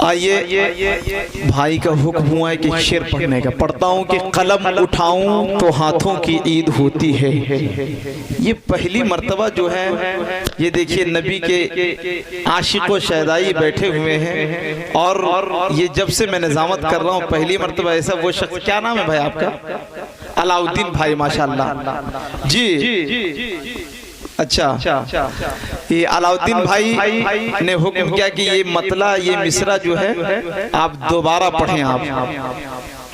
آئیے بھائی کا حکم ہوا ہے کہ شعر پڑھنے کا، پڑھتا ہوں کہ قلم اٹھاؤں تو ہاتھوں کی عید ہوتی ہے۔ یہ پہلی مرتبہ جو ہے، یہ دیکھیے نبی کے عاشق و شہدائی بیٹھے ہوئے ہیں، اور یہ جب سے میں نظامت کر رہا ہوں پہلی مرتبہ ایسا وہ شخص، کیا نام ہے بھائی آپ کا؟ علاؤالدین بھائی، ماشاءاللہ جی اچھا، یہ علاؤالدین بھائی نے حکم کیا کہ یہ مطلع، یہ مصرع جو ہے آپ دوبارہ پڑھیں۔ آپ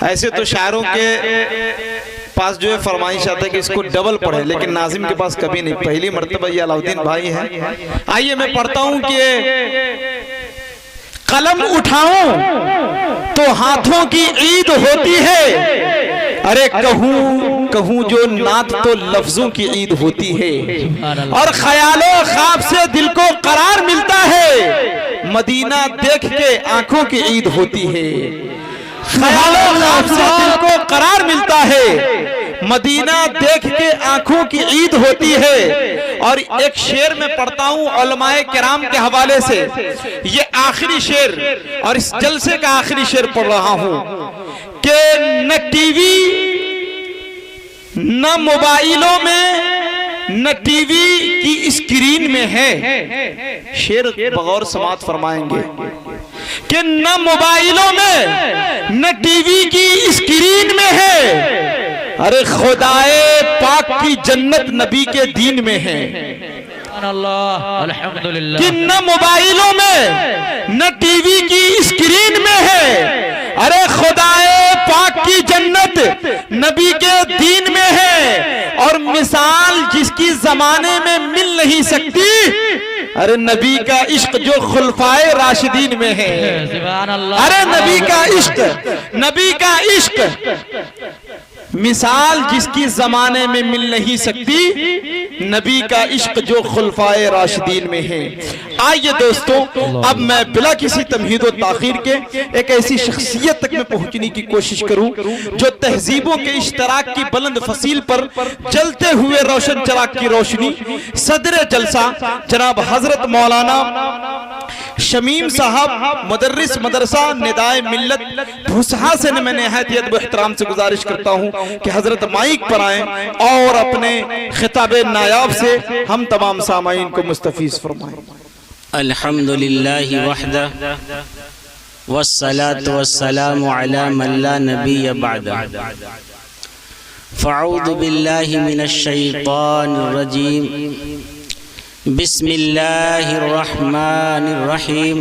ایسے تو شاعروں کے پاس جو ہے فرمائش آتا ہے کہ اس کو ڈبل پڑھیں، لیکن ناظم کے پاس کبھی نہیں، پہلی مرتبہ یہ علاؤالدین بھائی ہیں۔ آئیے میں پڑھتا ہوں کہ قلم اٹھاؤں تو ہاتھوں کی عید ہوتی ہے، ارے کہوں جو نعت تو لفظوں کی عید ہوتی ہے، اور خیال و خواب سے دل کو قرار ملتا ہے، مدینہ دیکھ کے آنکھوں کی عید ہوتی ہے۔ خیال و خواب سے دل کو قرار ملتا ہے، مدینہ دیکھ کے آنکھوں کی عید ہوتی ہے۔ اور ایک شعر میں پڑھتا ہوں علماء کرام کے حوالے سے، یہ آخری شعر اور اس جلسے کا آخری شعر پڑھ رہا ہوں کہ نہ ٹی وی نہ موبائلوں میں نہ ٹی وی کی اسکرین میں ہے، شعر بغور سماعت فرمائیں گے کہ نہ موبائلوں میں نہ ٹی وی کی اسکرین میں ہے، ارے خدائے پاک کی جنت نبی کے دین میں ہے۔ کہ نہ موبائلوں میں نہ ٹی وی کی اسکرین میں ہے، ارے خدائے پاک کی جنت نبی کے دین میں ہے، اور مثال جس کی زمانے میں مل نہیں سکتی، ارے نبی کا عشق جو خلفائے راشدین میں ہے۔ ارے نبی کا عشق، نبی کا عشق، مثال جس کی زمانے میں مل نہیں سکتی، نبی کا عشق جو خلفائے راشدین میں ہے۔ آئیے دوستوں، اب میں بلا کسی تمہید و تاخیر کے ایک ایسی شخصیت تک میں پہنچنے کی کوشش کروں جو تہذیبوں کے اشتراک کی بلند فصیل پر جلتے ہوئے روشن چراغ کی روشنی، صدر جلسہ جناب حضرت مولانا شمیم صاحب مدرس مدرسہ ندائے ملت بھوسہا سے میں نہایت ادب و احترام سے گزارش کرتا ہوں کہ حضرت مائک پر آئیں اور اپنے خطاب نایاب سے ہم تمام سامعین کو مستفیض فرمائیں۔ الحمدللہ وحدہ والصلاة والسلام علی من لا نبی بعدہ، فاعوذ باللہ من الشیطان الرجیم، بسم اللہ الرحمن الرحیم،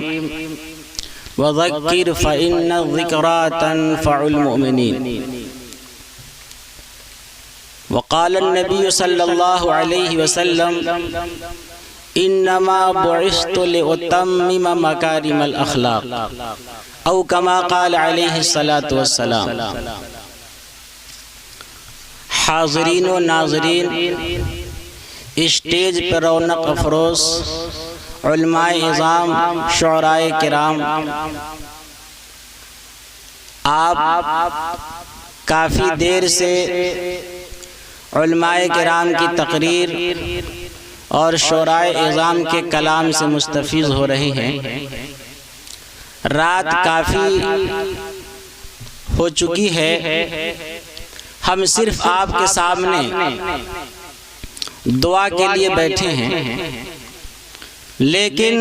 وذکر فإن الذکرى تنفع المؤمنین۔ وقال النبی صلی اللہ علیہ وسلم انما بعثت لأتمم مکارم الاخلاق، او کما قال علیہ الصلاة والسلام۔ حاضرین و ناظرین، اسٹیج پر رونق افروز علماء اعظام، شعراء کرام، آپ کافی دیر سے علماء کرام کی تقریر اور شعراء اعظام کے کلام سے مستفیض ہو رہے ہیں۔ رات کافی ہو چکی ہے، ہم صرف آپ کے سامنے دعا کے لیے بیٹھے ہیں، لیکن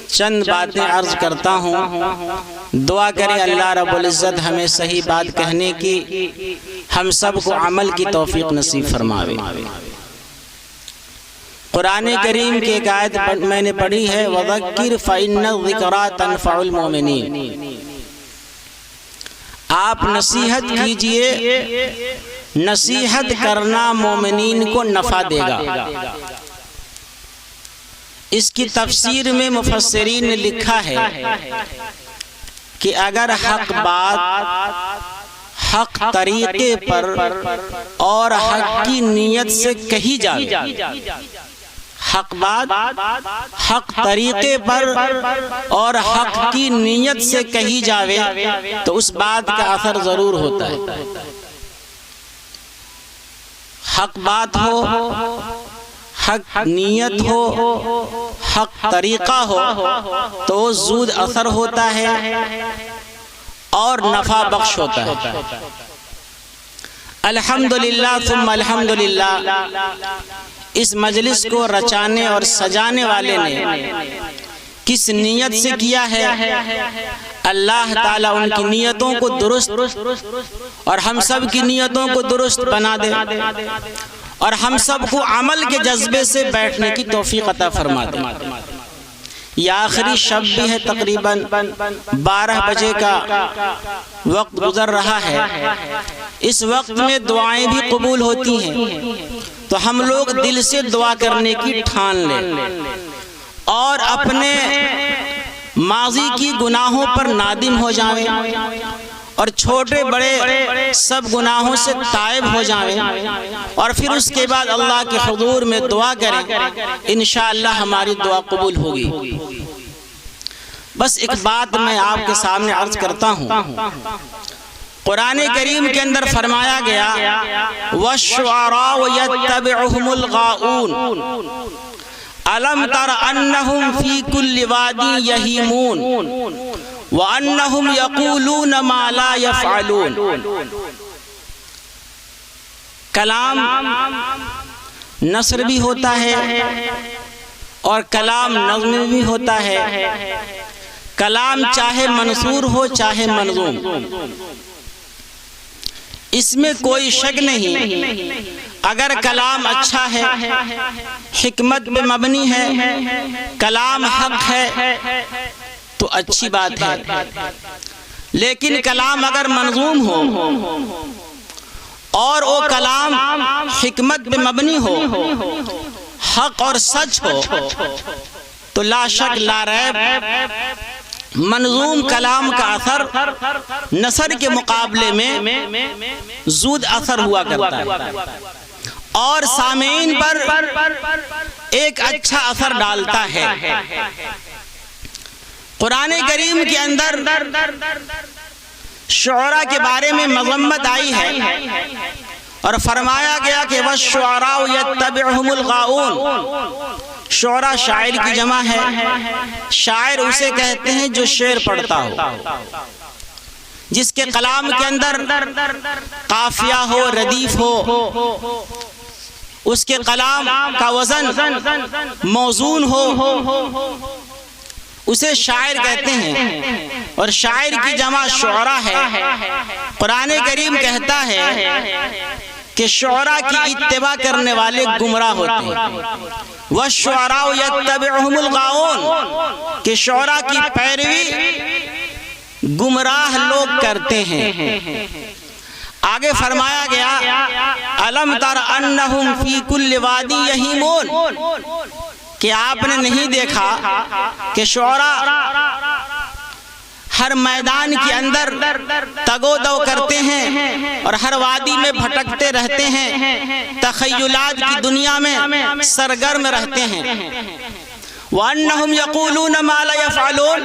چند باتیں عرض کرتا ہوں۔ دعا کریں اللہ رب العزت ہمیں صحیح بات کہنے کی، ہم سب کو عمل کی توفیق نصیب فرماوے۔ قرآن کریم کی ایک آیت میں نے پڑھی ہے، وَذَكِّرْ فَإِنَّ الذِّكْرَى تَنفَعُ الْمُؤْمِنِينَ۔ آپ نصیحت کیجئے، نصیحت کرنا مومنین کو نفع دے گا۔ اس کی تفسیر میں مفسرین نے لکھا ہے کہ اگر حق بات حق طریقے پر اور حق کی نیت سے کہی جائے، حق بات حق طریقے پر اور حق کی نیت سے کہی جاوے تو اس بات کا اثر ضرور ہوتا ہے۔ حق بات ہو، حق نیت ہو، حق طریقہ ہو تو وہ زود اثر ہوتا ہے اور نفع بخش ہوتا ہے۔ الحمدللہ ثم الحمدللہ، اس مجلس کو رچانے اور سجانے والے نے کس نیت سے کیا ہے، اللہ تعالیٰ ان کی نیتوں کو درست اور ہم سب کی نیتوں کو درست بنا دے، اور ہم سب کو عمل کے جذبے سے بیٹھنے کی توفیق عطا فرما دے۔ یہ آخری شب بھی ہے، تقریباً 12 بجے کا وقت گزر رہا ہے۔ اس وقت میں دعائیں بھی قبول ہوتی ہیں، تو ہم لوگ دل سے دعا کرنے کی ٹھان لیں اور اپنے ماضی کی گناہوں پر نادم ہو جائیں اور چھوٹے بڑے سب گناہوں سے تائب ہو جائیں، اور پھر اس کے بعد اللہ کے حضور میں دعا کریں، انشاءاللہ ہماری دعا قبول ہوگی۔ بس ایک بات میں آپ کے سامنے عرض کرتا ہوں، قرآن کریم کے اندر فرمایا گیا وَالشُّعَرَاءُ يَتَّبِعُهُمُ الْغَاوُونَ أَلَمْ تَرَ أَنَّهُمْ فِي كُلِّ وَادٍ يَهِيمُونَ وَأَنَّهُمْ يَقُولُونَ مَا لَا يَفْعَلُونَ۔ کلام نثر بھی ہوتا ہے اور کلام نظم بھی ہوتا ہے، کلام چاہے منثور ہو چاہے منظوم، اس میں کوئی شک نہیں۔ اگر کلام اچھا ہے، حکمت پہ مبنی ہے، کلام حق ہے تو اچھی بات ہے، لیکن کلام اگر منظوم ہو اور وہ کلام حکمت پہ مبنی ہو، حق اور سچ ہو، تو لا شک لا ریب منظوم کلام کا اثر نثر کے مقابلے میں زود اثر ہوا کرتا ہے اور سامعین پر ایک اچھا اثر ڈالتا ہے۔ قرآن کریم کے اندر شعراء کے بارے میں مذمت آئی ہے اور فرمایا گیا کہ وَالشُّعَرَاءُ يَتَّبِعُهُمُ الْغَاوُونَ۔ شعراء شاعر کی جمع ہے، شاعر اسے کہتے ہیں جو شعر پڑھتا ہو، جس کے کلام کے اندر قافیہ ہو، ردیف ہو، اس کے کلام کا وزن موزون ہو، اسے شاعر کہتے ہیں، اور شاعر کی جمع شعراء ہے۔ قرآن کریم کہتا ہے کہ شعراء کی اتباع کرنے والے گمراہ ہوتے ہیں، وَالشُّعَرَاءُ يَتَّبِعُهُمُ الْغَاوُونَ، کہ شعراء کی پیروی گمراہ لوگ کرتے ہیں۔ آگے فرمایا گیا أَلَمْ تَرَ أَنَّهُمْ فِي كُلِّ وَادٍ يَهِيمُونَ، کہ آپ نے نہیں دیکھا کہ شعراء ہر میدان کے اندر تگو دو کرتے ہیں اور ہر وادی میں بھٹکتے رہتے ہیں، تخیلات کی دنیا میں سرگرم رہتے ہیں۔ وَأَنَّهُمْ يَقُولُونَ مَا لَا يَفْعَلُونَ،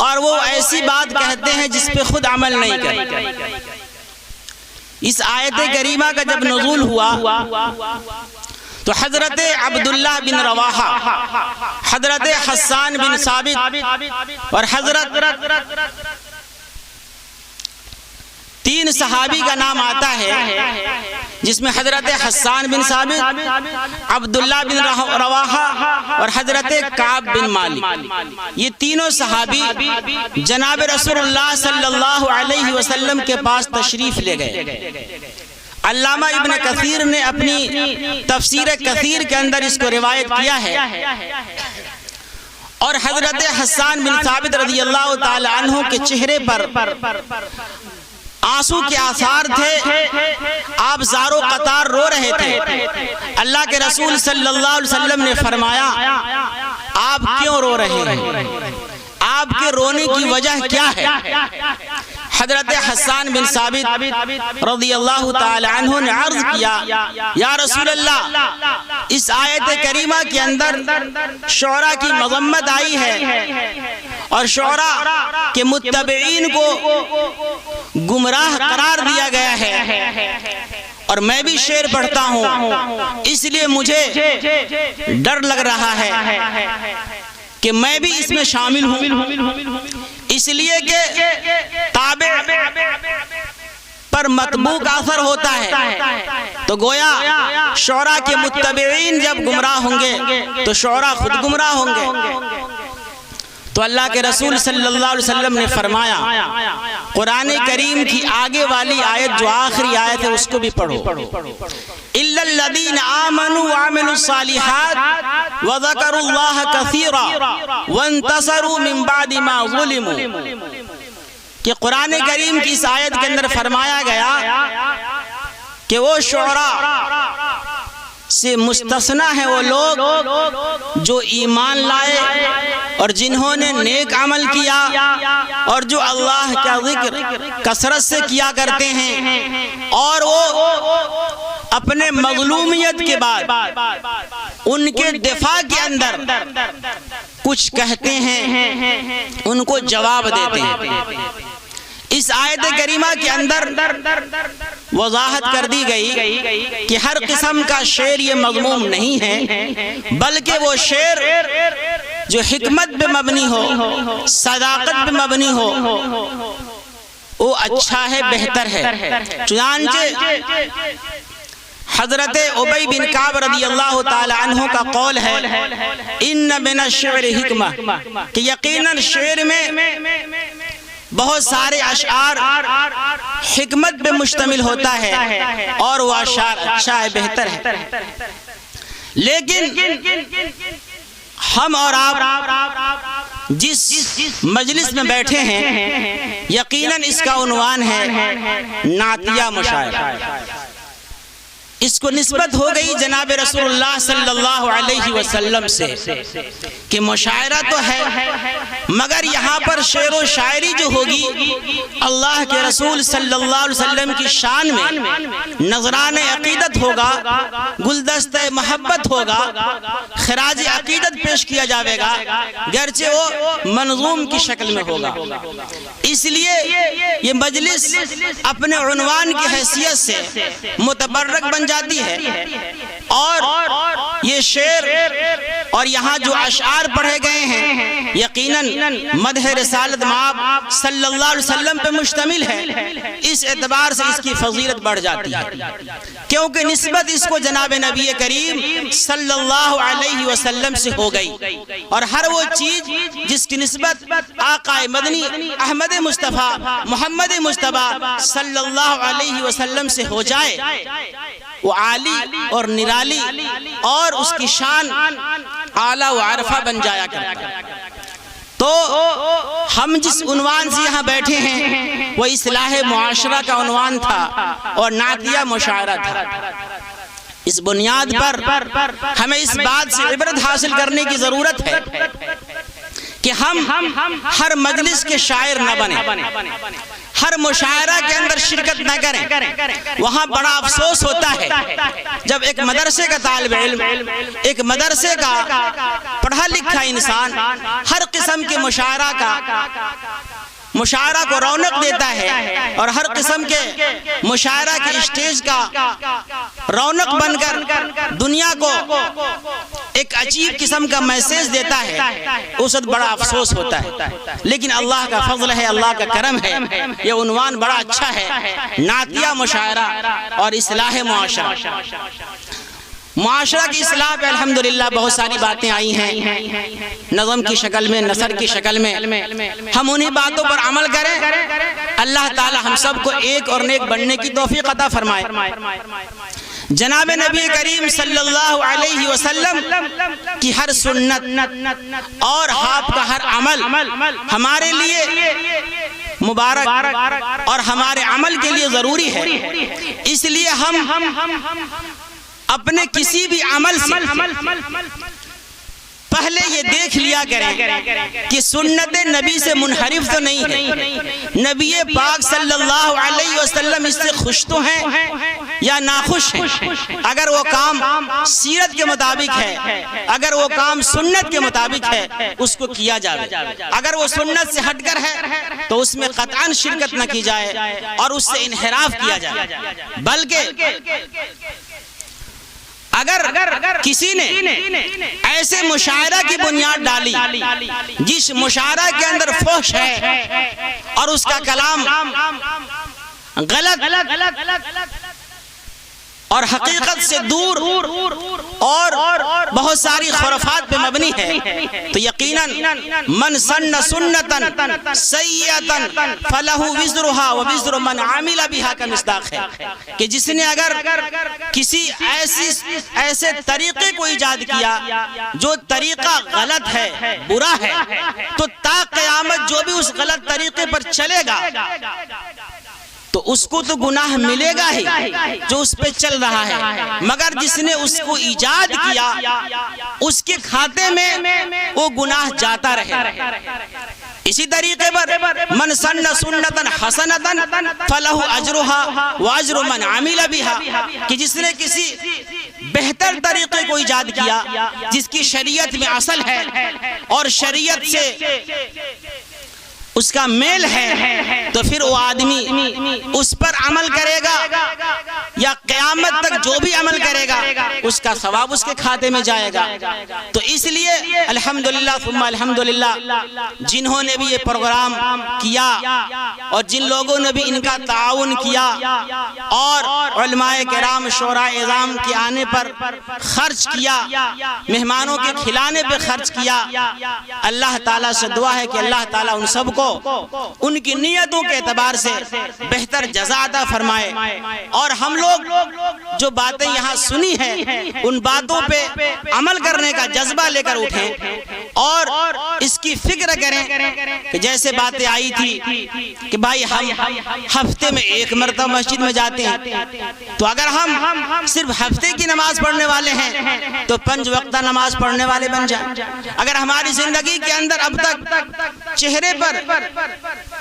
اور وہ ایسی بات کہتے ہیں جس پہ خود عمل نہیں کرتے۔ اس آیت کریمہ کا جب نزول ہوا تو حضرت عبداللہ بن رواحہ، حضرت حسان بن ثابت اور حضرت تین صحابی کا نام آتا ہے، جس میں حضرت حسان بن ثابت، عبداللہ بن رواحہ اور حضرت کعب بن مالک، یہ تینوں صحابی جناب رسول اللہ صلی اللہ علیہ وسلم کے پاس تشریف لے گئے۔ علامہ ابن کثیر نے اپنی تفسیر کثیر کے اندر اس کو روایت کیا ہے، اور حضرت حسان بن ثابت رضی اللہ تعالی عنہ کے چہرے پر آنسو کے آثار تھے، آپ زارو قطار رو رہے تھے۔ اللہ کے رسول صلی اللہ علیہ وسلم نے فرمایا آپ کیوں رو رہے ہیں، آپ کے رونے کی وجہ کیا ہے؟ حضرت حسان بن ثابت رضی اللہ تعالی عنہ نے عرض کیا یا رسول اللہ، اس آیت کریمہ کے اندر شعراء کی مذمت آئی ہے اور شعراء کے متبعین کو گمراہ قرار دیا گیا ہے، اور میں بھی شعر پڑھتا ہوں، اس لیے مجھے ڈر لگ رہا ہے کہ میں بھی اس میں شامل ہوں، اس لیے کہ تابع پر مطبوع کا اثر ہوتا ہے۔ تو گویا شعراء کے متبعین جب گمراہ ہوں گے تو شعراء خود گمراہ ہوں گے۔ تو اللہ کے رسول صلی اللہ علیہ وسلم نے فرمایا، قرآن کریم کی آگے والی آیت جو آخری آیت ہے اس کو بھی پڑھو، إِلَّا الَّذِينَ آمَنُوا وَعَمِلُوا الصَّالِحَاتِ وَذَكَرُوا اللَّهَ كَثِيرًا وَانْتَصَرُوا مِن بَعْدِ مَا ظُلِمُوا۔ کہ قرآن کریم کی اس آیت کے اندر فرمایا گیا کہ وہ شعراء سے مستثنی ہیں وہ لوگ جو ایمان لائے اور جنہوں نے نیک عمل کیا اور جو اللہ کا ذکر کثرت سے کیا کرتے ہیں، اور وہ اپنے مظلومیت کے بعد ان کے دفاع کے اندر کچھ کہتے ہیں، ان کو جواب دیتے ہیں۔ اس آیت کریمہ کے اندر وضاحت کر دی گئی کہ ہر قسم کا شعر یہ مذموم نہیں ہے، بلکہ وہ شعر جو حکمت پہ مبنی ہو، صداقت پہ مبنی ہو، وہ اچھا ہے، بہتر ہے۔ چنانچہ حضرت ابی بن کعب رضی اللہ تعالی عنہ کا قول ہے، ان من الشعر حکمہ، کہ یقیناً شعر میں بہت سارے اشعار حکمت پہ مشتمل ہوتا ہے اور وہ اشعار اچھا ہے، بہتر ہے۔ لیکن ہم اور آپ جس مجلس میں بیٹھے ہیں یقیناً اس کا عنوان ہے نعتیہ مشاعرہ۔ اس کو نسبت ہو گئی جناب رسول اللہ صلی اللہ علیہ وسلم سے کہ مشاعرہ تو ہے مگر یہاں پر شعر و شاعری جو ہوگی اللہ کے رسول صلی اللہ علیہ وسلم کی شان میں نذران عقیدت ہوگا، گلدستہ محبت ہوگا، خراج عقیدت پیش کیا جاوے گا، گرچہ وہ منظوم کی شکل میں ہوگا۔ اس لیے یہ مجلس اپنے عنوان کی حیثیت سے متبرک بن جاتی ہے، اور یہ شعر اور یہاں جو اشعار پڑھے گئے ہیں یقیناً مدح رسالت مآب صلی اللہ علیہ وسلم پہ مشتمل ہے۔ اس اعتبار سے اس کی فضیلت بڑھ جاتی ہے کیونکہ نسبت اس کو جناب نبی کریم صلی اللہ علیہ وسلم سے ہو گئی، اور ہر وہ چیز جس کی نسبت آقا مدنی احمد مصطفیٰ محمد مصطفیٰ صلی اللہ علیہ وسلم سے ہو جائے وہ عالی اور نرالی اور اس کی شان اعلیٰ و عرفہ بن جایا کرتا ہے۔ تو ہم جس عنوان سے یہاں بیٹھے ہیں وہ اصلاح معاشرہ کا عنوان تھا اور نعتیہ مشاعرہ تھا۔ اس بنیاد پر ہمیں اس بات سے عبرت حاصل کرنے کی ضرورت ہے کہ ہم ہر مجلس کے شاعر نہ بنیں، ہر مشاعرہ کے اندر شرکت نہ کریں۔ وہاں بڑا افسوس ہوتا ہے جب ایک مدرسے کا طالب علم، ایک مدرسے کا پڑھا لکھا انسان ہر قسم کے مشاعرہ کو رونق دیتا ہے اور ہر قسم کے مشاعرہ کے اسٹیج کا رونق بن کر دنیا کو ایک عجیب قسم کا میسیج دیتا ہے، اس وقت بڑا افسوس ہوتا ہے۔ لیکن اللہ کا فضل ہے، اللہ کا کرم ہے، یہ عنوان بڑا اچھا ہے، نعتیہ مشاعرہ اور اصلاح معاشرہ۔ معاشرہ کی اصلاح پہ الحمدللہ بہت ساری باتیں آئی ہیں، نظم کی شکل میں، نثر کی شکل میں، ہم انہی باتوں پر عمل کریں، اللہ تعالی ہم سب کو ایک اور نیک بننے کی توفیق عطا فرمائے۔ جناب نبی کریم صلی اللہ علیہ وسلم کی ہر سنت اور آپ کا ہر عمل ہمارے لیے مبارک اور ہمارے عمل کے لیے ضروری ہے۔ اس لیے ہم اپنے کسی بھی عمل سے پہلے یہ دیکھ لیا کریں کہ سنت نبی سے منحرف تو نہیں ہے، نبی پاک صلی اللہ علیہ وسلم اس سے خوش تو ہیں یا ناخوش ہیں، اگر وہ کام سیرت کے مطابق ہے، اگر وہ کام سنت کے مطابق ہے، اس کو کیا جائے. اگر وہ سنت سے ہٹ کر ہے تو اس میں قطعاً شرکت نہ کی جائے اور اس سے انحراف کیا جائے. بلکہ اگر کسی نے ایسے مشاعرہ کی بنیاد ڈالی جس مشاعرہ کے اندر فحش ہے اور اس کا کلام غلط اور حقیقت سے دور اور بہت ساری خرافات پہ مبنی ہے، تو یقیناً من سن سنتا سیئتا فلہ وزرها ووزر من عمل بها کا مصداق ہے کہ جس نے اگر کسی ایسے طریقے کو ایجاد کیا جو طریقہ غلط ہے، برا ہے، تو تا قیامت جو بھی اس غلط طریقے پر چلے گا تو اس کو تو گناہ ملے گا ہی جو اس پہ چل رہا ہے، مگر جس نے اس کو ایجاد کیا اس کے کھاتے میں وہ گناہ جاتا رہے. اسی طریقے پر من سن سنتا حسنتا فلہ اجرها واجر من عمل بها کہ جس نے کسی بہتر طریقے کو ایجاد کیا جس کی شریعت میں اصل ہے اور شریعت سے اس کا میل ہے، تو پھر وہ آدمی اس پر عمل کرے گا یا قیامت تک جو بھی عمل کرے گا اس کا ثواب اس کے کھاتے میں جائے گا. تو اس لیے الحمدللہ ثم الحمدللہ جنہوں نے بھی یہ پروگرام کیا اور جن لوگوں نے بھی ان کا تعاون کیا اور علماء کرام شورا اعظام کے آنے پر خرچ کیا، مہمانوں کے کھلانے پہ خرچ کیا، اللہ تعالیٰ سے دعا ہے کہ اللہ تعالیٰ ان سب کو ان کی نیتوں کے اعتبار سے بہتر جزا عطا فرمائے. اور ہم لوگ جو باتیں یہاں سنی ہیں ان باتوں پہ عمل کرنے کا جذبہ لے کر اٹھیں اور اس کی فکر کریں کہ جیسے باتیں آئی تھی کہ بھائی ہم ہفتے میں ایک مرتبہ مسجد میں جاتے ہیں، تو اگر ہم صرف ہفتے کی نماز پڑھنے والے ہیں تو 5 وقتہ نماز پڑھنے والے بن جائیں. اگر ہماری زندگی کے اندر اب تک چہرے پر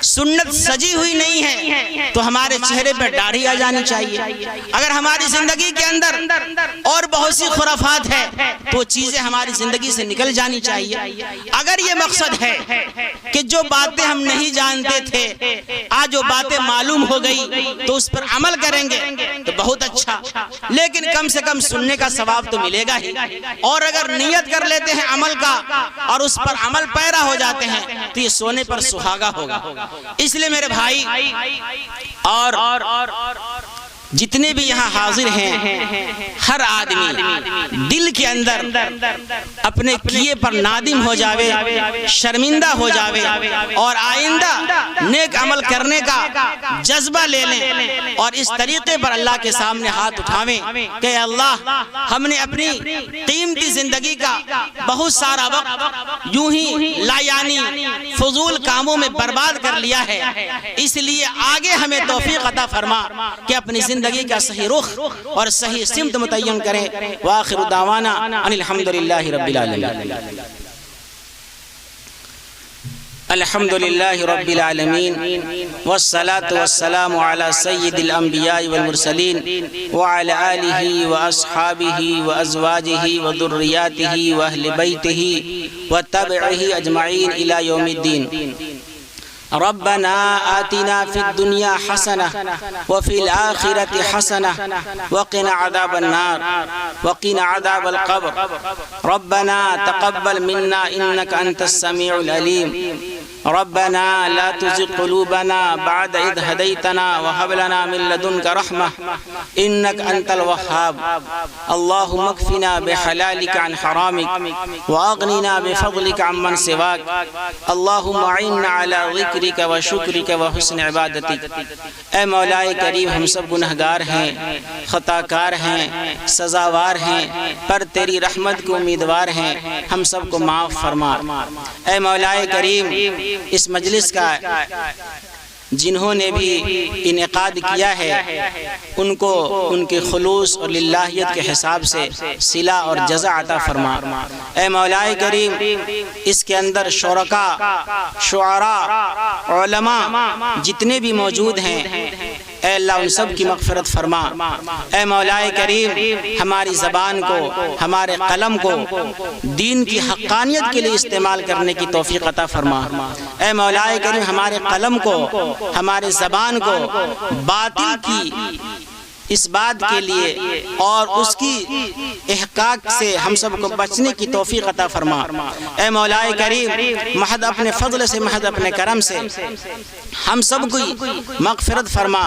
سنت سجی ہوئی نہیں ہے تو ہمارے چہرے پر داڑھی آ جانی چاہیے. اگر ہماری زندگی کے اندر اور بہت سی خرافات ہے تو چیزیں ہماری زندگی سے نکل جانی چاہیے. اگر یہ مقصد ہے کہ جو باتیں ہم نہیں جانتے تھے آج وہ باتیں معلوم ہو گئی تو اس پر عمل کریں گے تو بہت اچھا، لیکن کم سے کم سننے کا ثواب تو ملے گا ہی. اور اگر نیت کر لیتے ہیں عمل کا اور اس پر عمل پیرا ہو جاتے ہیں تو یہ سونے پر سہاگا ہوگا. اس لیے میرے بھائی اور جتنے بھی یہاں حاضر ہیں، ہر آدمی دل کے اندر اپنے کیے پر نادم ہو جاوے، شرمندہ ہو جاوے اور آئندہ نیک عمل کرنے کا جذبہ لے لیں اور اس طریقے پر اللہ کے سامنے ہاتھ اٹھاویں کہ اللہ ہم نے اپنی قیمتی زندگی کا بہت سارا وقت یوں ہی لا یعنی فضول کاموں میں برباد کر لیا ہے، اس لیے آگے ہمیں توفیق عطا فرما کہ اپنی زندگی کا صحیح رخ اور صحیح سمت متعین کریں. وآخر دعوانا ان الحمدللہ رب العالمین. الحمدللہ رب العالمین والصلاة والسلام على سید الانبیاء والمرسلین وعلى آلہ واصحابہ وازواجہ وذریاتہ واہل بیتہ وتبعہ اجمعین الی یوم الدین. ربنا آتنا في الدنيا حسنة وفي الآخرة حسنة وقنا عذاب النار وقنا عذاب القبر. ربنا تقبل منا إنك أنت السميع العليم. ربنا لا تزغ قلوبنا بعد إذ هديتنا وهب لنا من لدنك رحمة إنك أنت الوهاب. اللهم اكفنا بحلالك عن حرامك وأغننا بفضلك عمن سواك. اللهم أعنا على ذكرك وشكرك وحسن عبادتك. اے مولا کریم ہم سب گنہگار ہیں، خطا کار ہیں، سزاوار ہیں، پر تیری رحمت کو امیدوار ہیں، ہم سب کو معاف فرما. اے مولا کریم اس مجلس کا جنہوں نے بھی انعقاد کیا ہے ان کو ان کے خلوص اور للہیت کے حساب سے صلہ اور جزا عطا فرما. اے مولا کریم اس کے اندر شرکاء، شعراء، علماء جتنے بھی موجود ہیں، اے اللہ ان سب کی مغفرت فرما۔ اے مولا کریم ہماری زبان کو، ہمارے قلم کو دین کی حقانیت کے لیے استعمال کرنے کی توفیق عطا فرما۔ اے مولا کریم ہمارے قلم کو، ہمارے زبان کو باطل کی اس بات کے لیے اور اس کی احقاق سے ہم سب کو بچنے کی توفیق عطا فرما۔ اے مولا کریم محض اپنے فضل سے، محض اپنے کرم سے ہم سب کی مغفرت فرما۔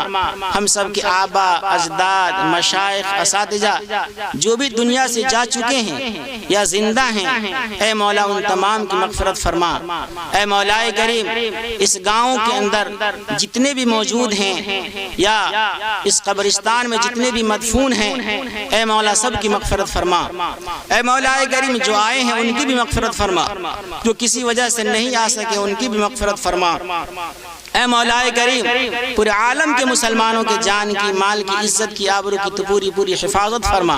ہم سب کے آبا، اجداد، مشائخ، اساتذہ جو بھی دنیا سے جا چکے ہیں یا زندہ ہیں، اے مولا ان تمام کی مغفرت فرما۔ اے مولا کریم اس گاؤں کے اندر جتنے بھی موجود ہیں یا اس قبرستان میں جتنے بھی مدفون ہیں، اے مولا سب کی مغفرت فرما۔ اے مولا کریم جو آئے ہیں ان کی بھی مغفرت فرما، جو کسی وجہ سے نہیں آ سکے ان کی بھی مغفرت فرما۔ اے مولا کریم پورے عالم کے مسلمانوں کے جان کی، مال کی، عزت کی، آبرو کی تو پوری حفاظت فرما۔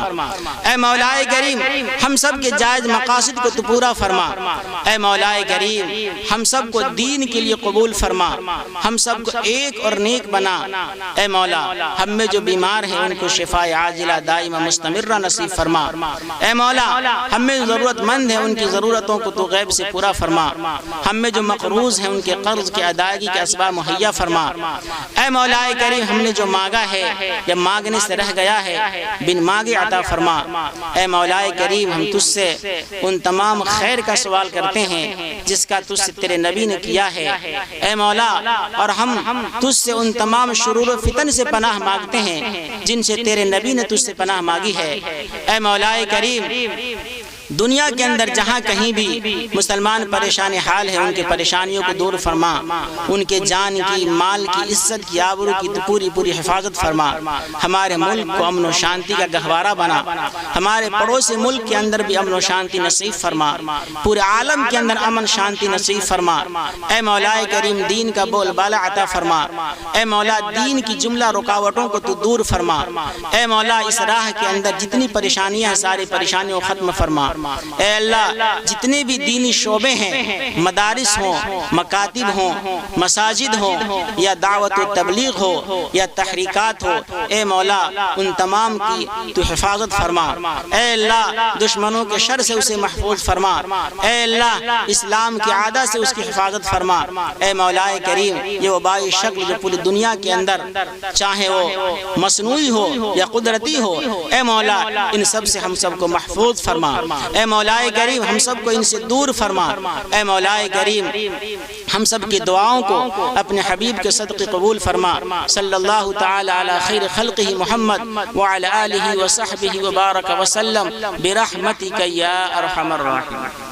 اے مولا کریم ہم سب کے جائز مقاصد کو تو پورا فرما۔ اے مولا کریم ہم سب کو دین کے لیے قبول فرما، ہم سب کو ایک اور نیک بنا۔ اے مولا ہم میں جو بیمار ہیں ان کو شفا عاجلہ دائمہ مستمرہ نصیب فرما۔ اے مولا ہم میں جو ضرورت مند ہیں ان کی ضرورتوں کو تو غیب سے پورا فرما۔ ہم میں جو مقروض ہیں ان کے قرض کی ادائیگی کے اسباب مہیا فرما۔ اے مولا کریم ہم نے جو مانگا ہے یا مانگنے سے رہ گیا ہے بن مانگے عطا فرما۔ اے مولا کریم ہم تجھ سے ان تمام خیر کا سوال کرتے ہیں جس کا تجھ سے تیرے نبی نے کیا ہے۔ اے مولا اور ہم تجھ سے ان تمام شرور و فتن سے پناہ مانگتے ہیں جن سے تیرے نبی نے تجھ سے پناہ مانگی ہے۔ اے مولا کریم دنیا کے اندر جہاں کہیں بھی مسلمان پریشان حال ہے ان کے پریشانیوں کو دور فرما، ان کے جان کی، مال کی، عزت کی، آبرو کی تو پوری حفاظت فرما۔ ہمارے ملک کو امن و شانتی کا گہوارہ بنا، ہمارے پڑوسی ملک کے اندر بھی امن و شانتی نصیب فرما، پورے عالم کے اندر امن شانتی نصیب فرما۔ اے مولا کریم دین کا بول بالا عطا فرما۔ اے مولا دین کی جملہ رکاوٹوں کو تو دور فرما۔ اے مولا اس راہ کے اندر جتنی پریشانیاں ہیں ساری پریشانیوں کو ختم فرما۔ اے اللہ جتنے بھی دینی شعبے ہیں، مدارس ہوں، مکاتب ہوں، مساجد ہوں یا دعوت و تبلیغ ہو یا تحریکات ہو، اے مولا ان تمام کی تو حفاظت فرما۔ اے اللہ دشمنوں کے شر سے اسے محفوظ فرما۔ اے اللہ اسلام کی عادہ سے اس کی حفاظت فرما۔ اے مولا کریم یہ وبائی شکل جو پوری دنیا کے اندر چاہے وہ مصنوعی ہو یا قدرتی ہو، اے مولا ان سب سے ہم سب کو محفوظ فرما۔ اے مولا کریم ہم سب کو ان سے دور فرما۔ اے مولا کریم ہم سب کی دعاؤں کو اپنے حبیب کے صدقے قبول فرما۔ صلی اللہ تعالی علی خیر خلقہ محمد وعلی آلہ وصحبہ وبارک وسلم برحمتک یا ارحم الراحمین۔